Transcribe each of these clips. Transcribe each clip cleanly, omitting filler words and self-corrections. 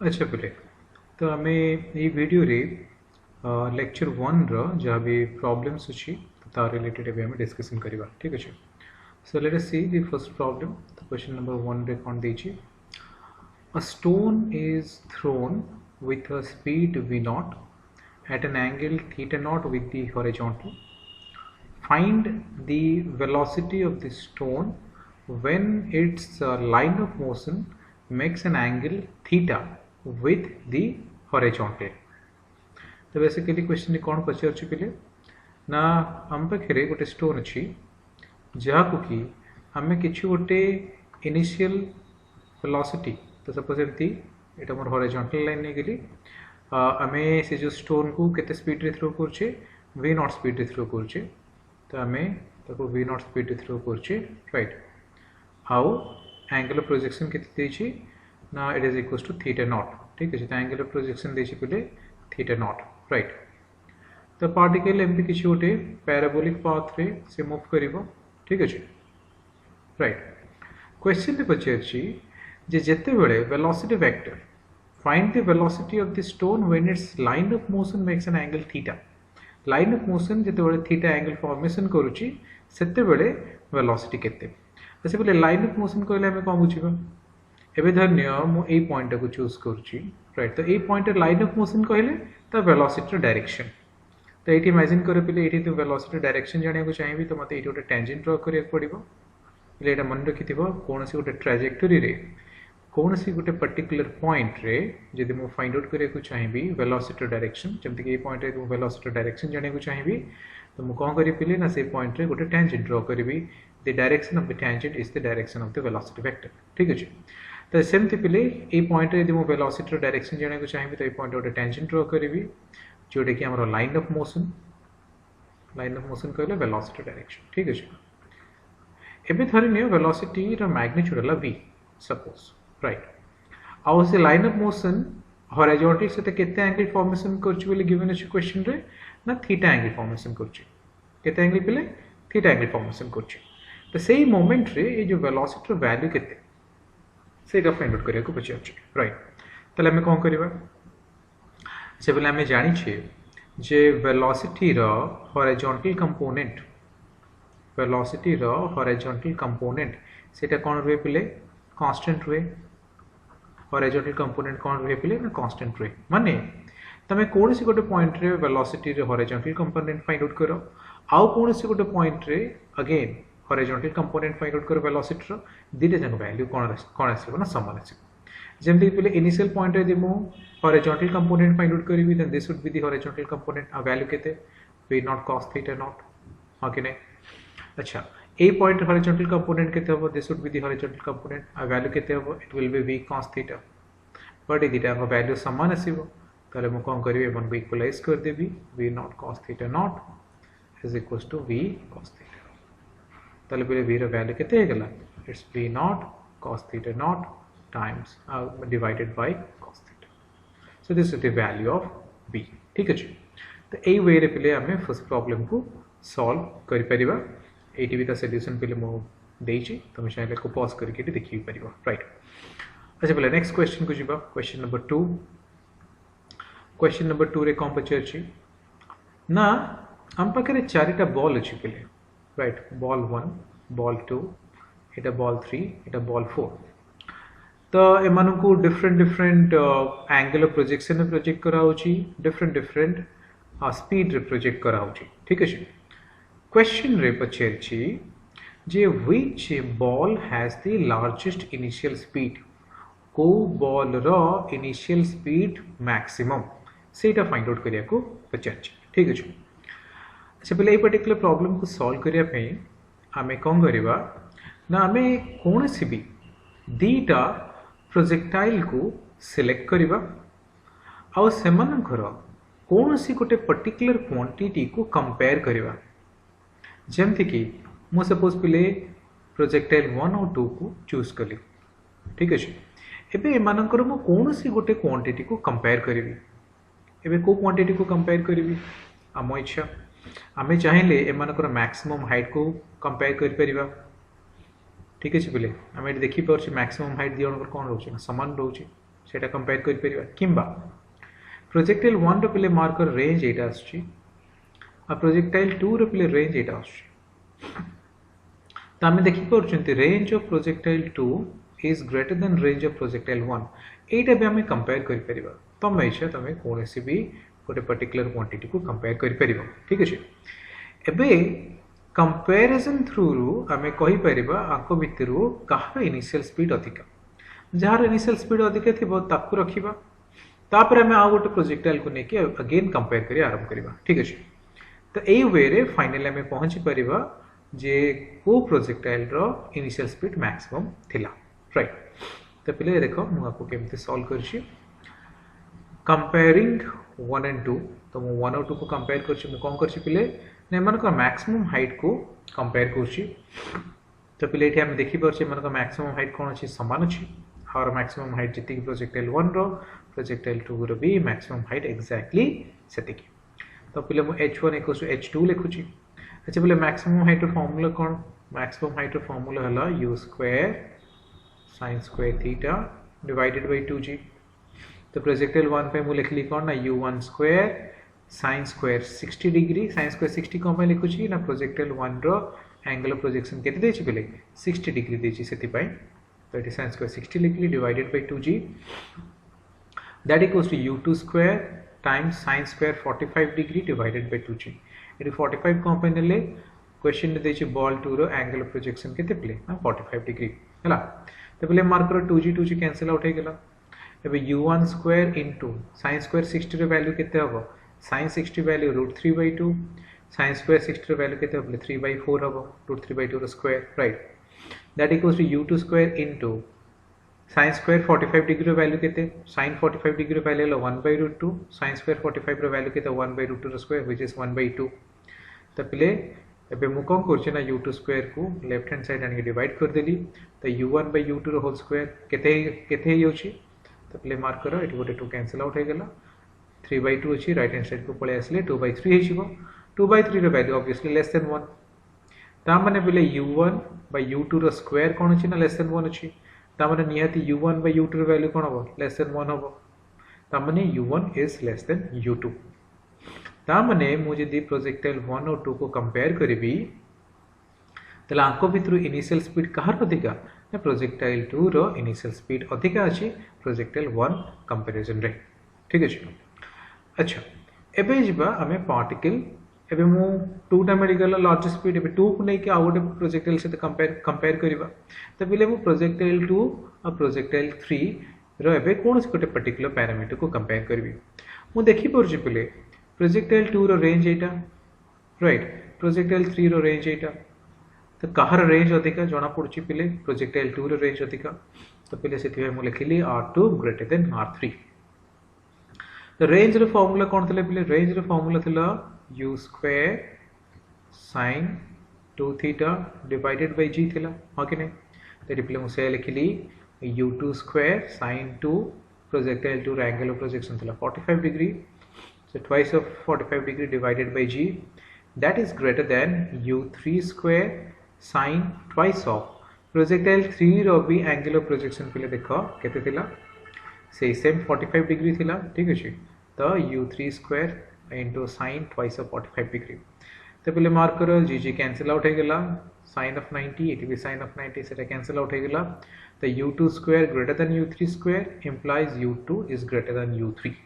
अच्छा पिले तो आम ये वीडियो रे लेक्चर 1 जहाँ भी प्रॉब्लम्स अच्छी तो तार रिलेटेड भी आम डिस्कसन करवा ठीक अच्छे। सो let us see the first problem. तो क्वेश्चन नंबर 1 रे कौन देछि a stone is thrown with a speed v naught at an angle theta naught with the horizontal. Find the velocity of the stone when its line of motion makes an angle theta with the horizontal. तो basically question कौन पचार पे ना आम पाखे गोटे stone अच्छी जहाँ को कि आम कि गोटे इनिशियल वेलोसिटी तो सपोज एमती यहाँ मोर हॉरिजॉन्टल लाइन नहीं गली आम से जो स्टोन को केते स्पीड रे थ्रो करछे v नॉट स्पीड रे थ्रो करछे तो आम ताको v नॉट स्पीड रे थ्रो करछे राइट। आउ एंगल ऑफ प्रोजेक्शन केते देछि ना it is equals to theta not ठीक है। तो एंगल ऑफ प्रोजेक्शन देछि पले थीटा नॉट राइट। तो पार्टिकल एमती किसी गोटे पैराबोलिक पाथ रे से मूव करिवो ठीक अच्छे राइट। क्वेश्चन रे पचारछि जे जेते बेले velocity vector find the velocity of the stone when it's line of motion makes an angle theta. Line of motion जेते बेले थीटा एंगल फॉर्मेशन करूछि सेते बेले वेलोसिटी केते। से बोले लाइन ऑफ मोशन कहले हमें कौन बुझिबा एबे धन्य मु ए पॉइंट को चूज करूछि राइट। तो ए पॉइंट लाइन ऑफ मोशन कहले तो वेलोसिटी डायरेक्शन। तो ये इमेजिन कर पे ये तो वेलोसिटी डायरेक्शन जाना चाहिए तो मतलब ये गोटे टेंजेंट ड्रा करा पड़ो ये मन रखि कौन गोटे ट्राजेक्टोरी रे कौन गोटे पर्टिकुलर पॉइंट रे जदि मु फाइंड आउट करा चाहिए वेलोसिटी डायरेक्शन जमती कि पॉइंट रे वेलोसिटी डायरेक्शन जाना चाहिए तो मुझे कौन करी ना से पॉइंट रे गोटे टेंजेंट ड्रा करी the direction of the tangent is the direction of the velocity vector ठीक अच्छे। तो सेमती पे ये पॉइंट रे यदि मुझे वेलोसिटी डायरेक्शन जाना चाहिए तो ये पॉइंट गोटे टेंजेंट ड्रा करी जोटा कि आम लाइन ऑफ मोशन कहले वेलोसिटी डायरेक्शन ठीक अच्छे। एबे धरि नियो वेलोसिटी रो मैग्नीट्यूड है v सपोज राइट। आउ से लाइन ऑफ मोशन हॉरिजॉन्टल से केते एंगल फॉर्मेशन करछि बोली गिवन अछि क्वेश्चन रे ना थीटा एंगल फॉर्मेशन करछि केते एंगल पेले थीटा एंगल फॉर्मेशन करछि। तो सेही मोमेंट रे ये जो वेलोसिटी रो वैल्यू केते सेटा फाइंड आउट करिया को पछाछि राइट। तले हमें कोन करबा से बोले हमें जानी छे जे वेलोसिटी रो हॉरिजॉन्टल कंपोनेंट सेटा कोन रुए पिले कांस्टेंट रुए हॉरिजॉन्टल कंपोनेंट कोन रुए पिले ना कांस्टेंट रुए माने तमे कोन सी गोटे पॉइंट रे वेलोसिटी रे हॉरिजॉन्टल कंपोनेंट फाइंड आउट करो आउ कोन सी गोटे पॉइंट रे again horizontal component find out करो वेलोसिटी रो दिटे जन वैल्यू कोन आसीबो ना समान आसीबो। जमती पे इनिशियल पॉइंट रे मु हॉरिजॉन्टल कंपोनेंट फाइंड आउट करी then this would be the horizontal component आ वैल्यू केते v not cos theta not हां कि नहीं। अच्छा ए पॉइंट हॉरिजॉन्टल कंपोनेंट केते हो this would be the horizontal component आ वैल्यू केते हो it will be v cos theta but ए दिटा का वैल्यू समान आसीबो ताले मु कोन करिवे मन को इक्वलाइज कर देबी v not cos theta not is equals to v cos theta. ताले पे v रो वैल्यू केते हे गला it's v not cos theta not times divided by cos theta. So this is the value of b ठीक है। तो यही वे रे पे आम फर्स्ट प्रॉब्लम को सॉल्व कर परिबा एटी भी सॉल्यूशन पे मो देछि तुम चाहे को पॉज करके देखि परिबा राइट। अच्छा पहले नेक्स्ट क्वेश्चन को जीवा क्वेश्चन नंबर 2 रे कौन पचारछि ना हम पाखे चारिटा बॉल अछि पे राइट बॉल 1 बॉल 2 एटा बॉल 3 एटा बॉल 4 तो एमान को डिफरेंट एंगल ऑफ प्रोजेक्शन में प्रोजेक्ट करा होची डिफरेंट स्पीड रे प्रोजेक्ट करा होची ठीक है। क्वेश्चन रे पछेरछि जे which ball has the largest initial speed को बॉल रो इनिशियल स्पीड मैक्सिमम सेटा फाइंड आउट करिया को पछेरछि ठीक है। अच्छा पहले ए पर्टिकुलर प्रॉब्लम को सॉल्व करिया पे हमें कोन करबा ना हमें कोन सी भी दीटा प्रोजेक्टाइल को सिलेक्ट करिबा आउ सेमानकर कौन सी गोटे पर्टिकुलर क्वांटिटी को कंपेयर करिबा जेमति कि मु सपोज पिले प्रोजेक्टाइल 1 और 2 को चूज कली ठीक अछि। एबे एमानकर मु कौन सी गोटे क्वांटिटी को कंपेयर करिवि एबे को क्वांटिटी को कंपेयर करिवि आम इच्छा आमे चाहेले एमानकर मैक्सिमम हाइट को कंपेयर कर परिबा ठीक है। पे आम ये देखी पार्छ मैक्सिमम हाइट दी जन कौन रोचे ना सामान रोचे सेटा कंपेयर कर परिबा किंबा प्रोजेक्टाइल 1 रो पिले मार्कर रेंज एटा आछी आ प्रोजेक्टाइल 2 रो पिले रेंज एटा आछी तो आम देखि परछंती range of projectile 2 is greater than range of projectile 1 एटा भी आम कंपेयर कर परिबा तम इच्छा तमे कोनोसी भी गोटे पर्टिकुलर क्वांटिटी को कंपेयर कर परिबा ठीक अछि एबे कंपैरिजन थ्रू रु आमे कहि परिबा आको भितरु कहार इनिशियल स्पीड अधिका जार इनिशियल स्पीड अधिका थिबो ताकू रखिबा तापर आमे आ गोटे प्रोजेक्टाइल को नेकी अगेन कंपेयर करी आरंभ करिबा ठीक अछि तो एई वे रे फाइनली आमे पहुंची परिबा जे को प्रोजेक्टाइल रो इनिशियल स्पीड मैक्सिमम थिला राइट तो पहिले देखो मु आपको केमते सॉल्व करछि कंपेयरिंग 1 एंड 2 तो मु 1 और 2 को कंपेयर करछि मु कोन करछि पहिले ने मन को मैक्सिमम हाइट को कंपेयर करछि तो पहिले एठी हम देखि परछि मन को मैक्सिमम हाइट कोन अछि समान अछि और मैक्सिमम हाइट जति प्रोजेक्टाइल 1 रो प्रोजेक्टाइल 2 रो भी मैक्सिमम हाइट एग्जैक्टली सेतिकी तो पहिले मु h1 = h2 लिखुछि अच्छा पहिले मैक्सिमम हाइट रो फार्मूला कोन मैक्सिमम हाइट रो फार्मूला हला u² sin² theta divided by 2g तो प्रोजेक्टाइल 1 पे मु लिखली कोन ना u1² sin² 60 डिग्री sin² 60 कोन पे लिखुछि ना प्रोजेक्टाइल 1 रो एंगल ऑफ प्रोजेक्शन केते देछि पहिले 60 डिग्री देछि सेति पय तो इट sin² 60 लिखली divided by 2g that equals to u2² times sin² 45 degree divided by 2g it 45 कोन पे नेले क्वेश्चन देछि बॉल 2 रो एंगल ऑफ प्रोजेक्शन केते पहिले ना 45 डिग्री हला तो पहिले मार्कर 2g कैंसिल आउट हे गेला एबे u1² इनटू sin² 60 रो वैल्यू केते हबो sin 60 वैल्यू √3/2 sin² 60 रो वैल्यू केते हबो 3/4 हबो √3/2 रो square right that equals to u2² into sin² 45 degree रो वैल्यू केते sin 45 डिग्री रो वैल्यू 1/√2 sin² 45 रो वैल्यू केते 1/√2 रो स्क्वायर व्हिच इज 1/2 तो पहिले एबे मु कोन करछि ना u2² को लेफ्ट हैंड साइड आनि डिवाइड कर देली तो u1/u2 रो होल स्क्वायर केते केते होछि तो पहिले मार्क करो एटी गोटे 2 कैंसिल आउट हे गेला 3/2 अछि राइट हैंड साइड को पळे आसले 2/3 हे छिबो 2/3 रो वैल्यू ऑब्वियसली लेस देन 1 ता माने पहिले u1/u2 रो स्क्वायर कोन अछि ना लेस देन 1 अछि ता माने निहाती u1/u2 रो वैल्यू कोन हबो लेस देन 1 हबो ता माने u1 is less than u2 ता माने मु जदी प्रोजेक्टाइल 1 और 2 को कंपेयर करबी तला आंको भितरु इनिशियल स्पीड कहार अधिका ना प्रोजेक्टाइल 2 रो इनिशियल स्पीड अधिका अछि प्रोजेक्टाइल 1 कंपैरिजन रे ठीक अछि अच्छा एबे जिबा हमें पार्टिकल एबे मु 2 टा मेडिकल लार्ज स्पीड एबे 2 को नै के आउट प्रोजेक्टाइल से कंपेयर करबा त बिले मु प्रोजेक्टाइल 2 और प्रोजेक्टाइल 3 रो एबे कोन से गोटे पर्टिकुलर पैरामीटर को कंपेयर करबी मु देखि परछि पहिले प्रोजेक्टाइल 2 रो रेंज एटा राइट प्रोजेक्टाइल 3 रो रेंज एटा तो कहार रेंज अधिका जना पड़छि पहिले प्रोजेक्टाइल 2 रो रेंज अधिका तो पहिले सेति मु लिखिली r2 ग्रेटर देन r3 तो रेंज रो फार्मूला कोन थले पहिले रेंज रो फार्मूला थला u² sin 2 theta divided by g थला हा कि नै तो पहिले मु से लिखिली u2² sin 2 प्रोजेक्टाइल 2 रो एंगल ऑफ प्रोजेक्शन थला 45 degree so twice of 45 degree divided by g that is greater than u3² sin twice of projectile 3 रो भी एंगल ऑफ प्रोजेक्शन पहिले देखो केते थिला से सेम 45 डिग्री थिला ठीक अछि तो u3² into sin twice of 45 degree तो पहिले मार्क करो g कैंसिल आउट हे गेला sin of 90 इट भी sin of 90 से कैंसिल आउट हे गेला तो u2² greater than u3² implies u2 is greater than u3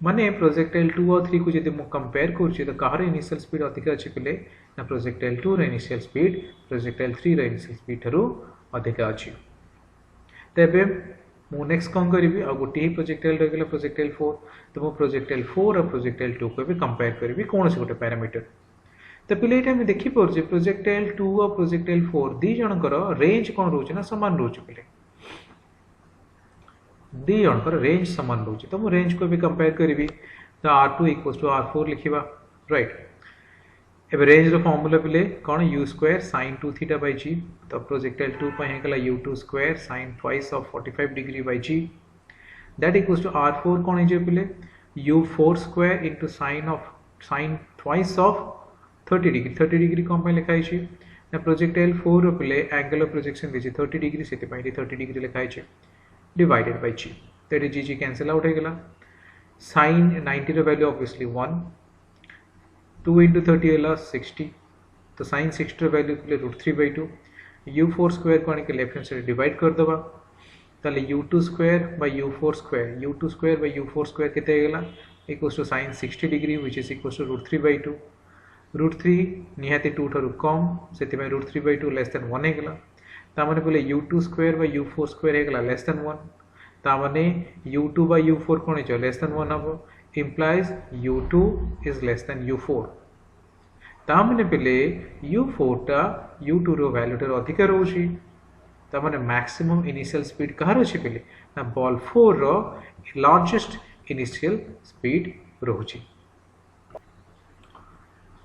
माने प्रोजेक्टाइल 2 और 3 को जदि मु कंपेयर करछि तो कहार इनिशियल स्पीड अधिक अछि पहिले ना प्रोजेक्टाइल 2 रे इनिशियल स्पीड प्रोजेक्टाइल 3 रे इनिशियल स्पीड थरो अधिक अछि तबे मु नेक्स्ट कोन करबी आ गोटी ही प्रोजेक्टाइल रे गेला प्रोजेक्टाइल 4 तो मु प्रोजेक्टाइल 4 और प्रोजेक्टाइल 2 को भी कंपेयर करबी कोन से गोटे पैरामीटर तो पहिले एटा हम देखि परछि प्रोजेक्टाइल 2 और प्रोजेक्टाइल 4 दी जनकर रेंज कोन रोछि ना समान रोछि पहिले दी जनकर रेंज समान रोछि तो मु रेंज को भी कंपेयर करबी तो r2 = r4 लिखिबा राइट एबे रेंज रो फार्मूला पहिले कोन u² sin 2 theta by g तो प्रोजेक्टाइल 2 पय हेकला u2² sin twice of 45 डिग्री by g that equals to r4 कोन जे पहिले u4² into sin twice of 30 degree कोन पय लिखाइ छी ना प्रोजेक्टाइल 4 रो पहिले एंगल ऑफ प्रोजेक्शन दिछि 30 डिग्री सेति पय 30 डिग्री लिखाइ छी divided by g. That is g cancel out हो गला. Sin 90 रो value obviously 1. 2 into 30 है 60. तो sin 60 रो value के लिए √3/2. u4 square को आने के लेफ्ट हैंड साइड डिवाइड कर दबा. ताले u2 square by u4 square. u2 square by u4 square कितने है गला? Equals to sin 60 degree which is equals to √3/2. √3 निहाती 2 ठारू कम से तिमे √3/2 less than 1 है गला. तामने बोले u2 square by u4 square है गला less than 1. तामने u2 by u4 कौन है जो less than 1 अब implies u2 is less than u4. तामने पहले u4 टा u2 रो वैल्यू टा अधिक रोची. तामने मैक्सिमम इनिशियल स्पीड कहाँ रोची पहले ना बॉल 4 रो लार्जेस्ट इनिशियल स्पीड रोची.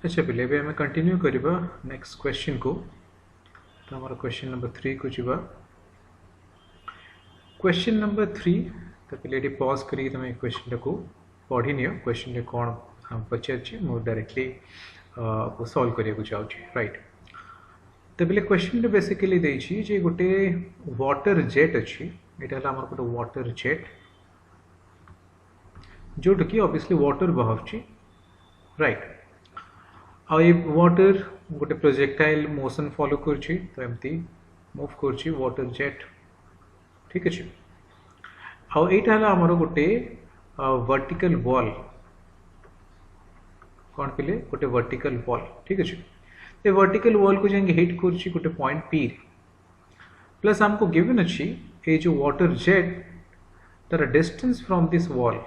अच्छा पहले भी हमें कंटिन्यू करिबा नेक्स्ट क्वेश्चन को. तो हमारा क्वेश्चन नंबर 3 को जीवा. क्वेश्चन नंबर 3 तो पहले पॉज करी तुम क्वेश्चन को पढ़ी नियो. क्वेश्चन कौन हम पचार मु डायरेक्टली सॉल्व करिया चाहूँ. राइट. तो पहले क्वेश्चन बेसिकली देछि जे गोटे वाटर जेट अच्छी. यहाँ आम गोटे वाटर जेट जोटा कि ऑब्वियसली वाटर बाहर. राइट. आ ये वाटर गोटे प्रोजेक्टाइल मोशन फॉलो करछि. तो एमती मूव करछि वाटर जेट. ठीक अच्छे. आईटा आमर गोटे वर्टिकल वॉल कौन पे गोटे वर्टिकल वॉल. ठीक अच्छे. तो वर्टिकल वॉल को जाएंगे हिट करछि गोटे पॉइंट पी. प्लस हमको गिवन अच्छी ये जो वाटर जेट तार distance from this wall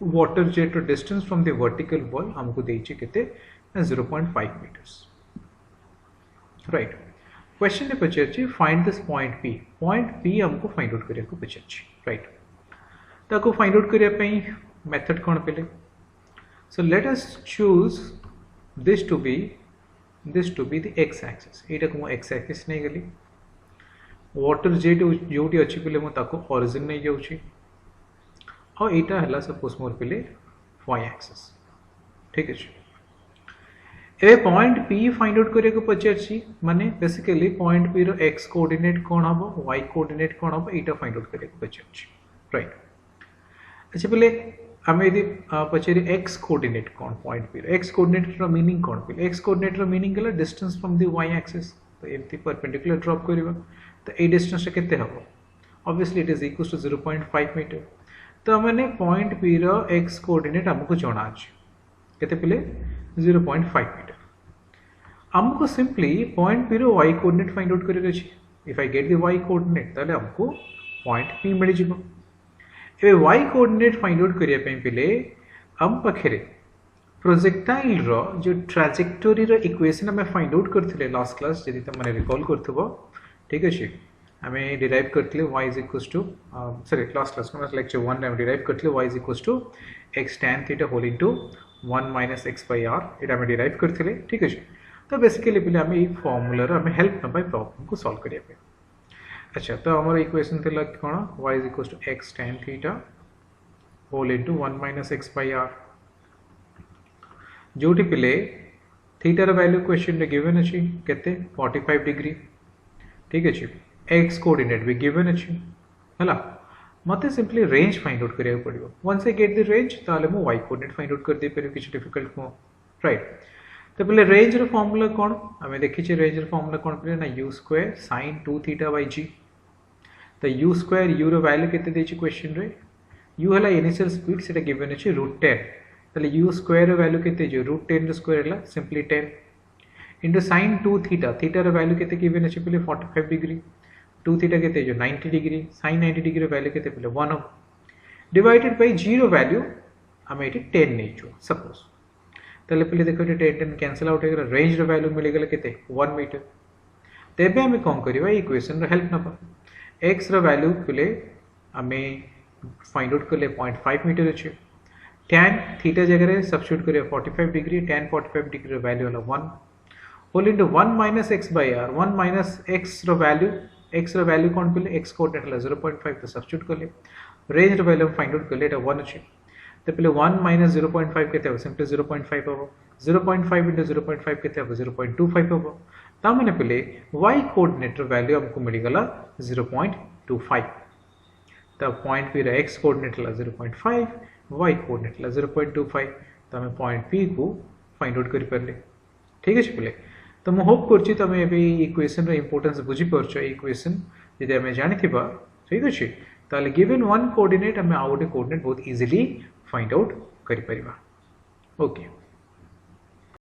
water jet distance from the vertical wall हमको देछि केते 0.5 मीटर्स. राइट. क्वेश्चन ने पचार find this point P. Point P हमको फाइंड आउट करने को पचार. राइट. ताको फाइंड आउट करने मेथड कौन पहले. So let us choose this to be the X axis. एटा को एक्स एक्सिस नहीं गली. वाटर जेट जोटी अच्छी पहले मुझे ओरिजिन नहीं जाऊँगी. और यहाँ है सपोज मोर पे वाई एक्सिस. ठीक अच्छे. ए पॉइंट पी फाइंड आउट करने को पचार माने बेसिकली पॉइंट पी रो एक्स कोऑर्डिनेट कौन हम वाई कोऑर्डिनेट कौन हम यहाँ फाइंड आउट करने को पचार. राइट. अच्छा पहले आम यदि पचारे एक्स कोऑर्डिनेट कौन पॉइंट पी रो एक्स कोऑर्डिनेट रो मीनिंग कौन पहले. एक्स कोऑर्डिनेट रो मीनिंग है distance from the Y axis. तो एमती परपेंडिकुलर ड्रॉप करवा. तो ये डिस्टेंस केते हम obviously it is equals to 0.5 metre. तो मैंने पॉइंट पी रो एक्स कोऑर्डिनेट हमको जना अच्छे केते पहले 0.5 मीटर. हमको सिंपली पॉइंट पी रो वाई कोऑर्डिनेट फाइंड आउट करके अछि. If I get the Y coordinate ताले हमको पॉइंट पी मिल जिवो. ए वाई कोऑर्डिनेट फाइंड आउट करिया पे पहले हम पखरे प्रोजेक्टाइल रो जो ट्रैजेक्टोरी रो इक्वेशन हमें फाइंड आउट करथिले लास्ट क्लास जदि त माने रिकॉल करथबो. ठीक अछि. हमें डिराइव करथिले y is equals to sorry last class में लेक्चर 1 में डिराइव करथिले y is equals to x tan theta whole into 1 minus x by r. एटा हमें डिराइव करथिले. ठीक अछि. तो बेसिकली पहले हमें ये फॉर्मूला हमें हेल्प नबाई प्रॉब्लम को सॉल्व करिया पे. अच्छा. तो हमारा इक्वेशन थिला कोन y is equals to x tan theta whole into 1 minus x by r. जोटी पहले थीटा रा वैल्यू क्वेश्चन में गिवन अछि केते 45 डिग्री. ठीक अछि. एक्स कोऑर्डिनेट भी गिवन अछि हला. मते सिंपली रेंज फाइंड आउट करिया पड़िबो. Once I get the range ताले मो वाई कोऑर्डिनेट फाइंड आउट कर दे पर किछ डिफिकल्ट को. राइट. तो पहले रेंज रो फार्मूला कोन हमें देखि छै. रेंज रो फार्मूला कोन पहले ना u square sin 2 theta by g. तो u स्क्वायर u रो वैल्यू केते दै छै क्वेश्चन रे. u हला इनिशियल स्पीड सेटा गिवन अछि √10. ताले u स्क्वायर रो वैल्यू केते जे √10 रो स्क्वायर हला simply 10 into sin 2 theta. Theta रो वैल्यू केते गिवन अछि पहले 45 डिग्री. 2 थीटा के जो 90 डिग्री. sin 90 डिग्री वैल्यू के पहले 1 डिवाइडेड बाय 0 वैल्यू हमें ये 10 नहीं जो सपोज. तो पहले देखो 10 कैंसल आउट हो. रेंज वैल्यू मिलेगा के 1 मीटर. तेबे हमें कौन करवा इक्वेशन हेल्प नबा. एक्स वैल्यू पहले हमें फाइंड आउट कर ले 0.5 मीटर अच्छे. tan थीटा जगह सब्स्टिट्यूट करिए 45 डिग्री. tan 45 डिग्री वैल्यू वाला 1 whole into 1 minus x by r. 1 minus x value x रो वैल्यू कौन पहले x कोऑर्डिनेट हला 0.5 तो सब्स्टिट्यूट कर ले. रेंज रो वैल्यू फाइंड आउट कर ले 1 अछि. तो पहले 1 माइनस 0.5 केते हो सिंपली 0.5 हो. 0.5 into 0.5 केते हो 0.25 हो. ता माने पहले y कोऑर्डिनेट रो वैल्यू हमको मिल गला 0.25. तो पॉइंट पी एक्स कोऑर्डिनेट है 0.5 वाई कोऑर्डिनेट है 0.25 तो आम पॉइंट पी को फाइंड आउट करें ठीक है पिले तो मुझे होप करुँच तुम क्वेश्चन इंपोर्टेंस बुझीपार क्वेश्चन जदि आम जानी ठीक अच्छे ताले गिवन वन कोऑर्डिनेट आम आउ गोटे कोऑर्डिनेट बहुत इजीली फाइंड आउट करें ओके।